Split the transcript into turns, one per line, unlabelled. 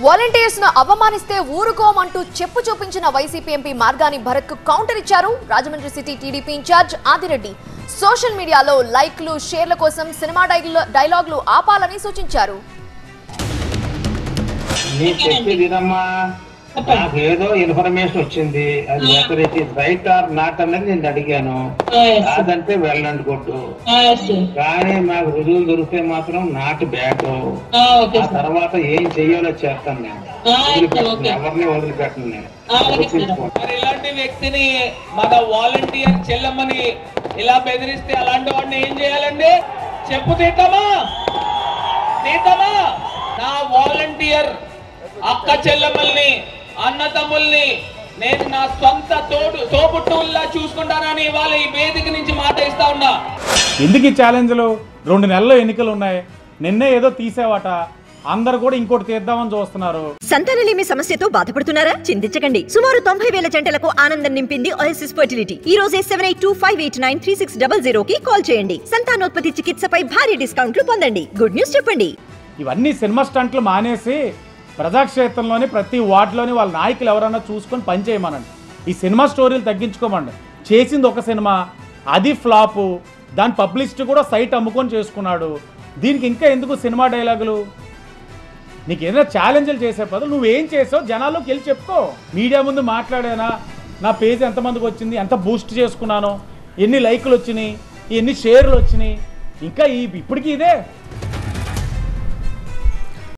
Volunteers ను అవమానిస్తే ఊరుకోమంటూ చెప్పు చూపించిన వైసీపీ ఎంపీ మార్గాని భరత్ కు కౌంటర్ ఇచ్చారు Rajahmundry city TDP in-charge Adireddy. Social మీడియాలో లైక్లు షేర్ల కోసం సినిమా డైలాగులు ఆపాలని సూచించారు.
నాకు ఏదో ఇన్ఫర్మేషన్ వచ్చింది, అది ఎక్కడ రైట్ ఆర్ నాట్ అన్నది నేను అడిగాను. కాదంటే వెళ్ళండి కొట్టు, కానీ నాకు రుజువులు దొరికితే మాత్రం నాట్ బ్యాట్. ఆ తర్వాత ఏం చెయ్యాలో చేస్తాను నేను, ఎవరిని వదిలిపెట్టను నేను.
ఇలాంటి వ్యక్తిని మన వాలంటీర్ చెల్లమ్మని ఇలా బెదిరిస్తే అలాంటి వాడిని ఏం చేయాలండి? చెప్పు తీద్దామా? నా వాలంటీర్ అక్క చెల్లమ్మల్ని అన్నతమ్ముల్ని నేను నా సొంత తోబుట్టువుల్లా చూసుకుంటానని వాళ్ళ ఈ వేదిక నుంచి మాట ఇస్తా ఉన్నా.
ఎందుకు ఈ ఛాలెంజ్లు? 2 నెలల్లో ఎన్నికలు ఉన్నాయి, నిన్నే ఏదో తీసేవాట, అందరు కూడా ఇంకోటి తీద్దామని చూస్తున్నారు.
సంతానలేమి సమస్యతో బాధపడుతున్నారా? చింతించకండి. సుమారు 90,000 జంటలకు ఆనందం నింపింది ఓఎస్ఎస్ ఫర్టిలిటీ. ఈ రోజే 7825893600 కి కాల్ చేయండి. సంతానోత్పత్తి చికిత్సపై భారీ డిస్కౌంట్లు పొందండి. గుడ్ న్యూస్ చెప్పండి.
ఇవన్నీ సినిమా స్టంట్లు మానేసి ప్రజాక్షేత్రంలోని ప్రతి వార్డులోని వాళ్ళ నాయకులు ఎవరన్నా చూసుకొని పనిచేయమనండి. ఈ సినిమా స్టోరీలు తగ్గించుకోమండి. చేసింది ఒక సినిమా, అది ఫ్లాపు, దాని పబ్లిసిటీ కూడా సైట్ అమ్ముకొని చేసుకున్నాడు. దీనికి ఇంకా ఎందుకు సినిమా డైలాగులు? నీకు ఏదైనా ఛాలెంజ్లు చేసే పదలు నువ్వేం చేసావు జనాల్లోకి వెళ్ళి చెప్పుకో. మీడియా ముందు మాట్లాడానా, నా పేజ్ ఎంతమందికి వచ్చింది, ఎంత బూస్ట్ చేసుకున్నాను, ఎన్ని లైకులు వచ్చినాయి, ఎన్ని షేర్లు వచ్చినాయి, ఇంకా ఇప్పటికీ ఇదే.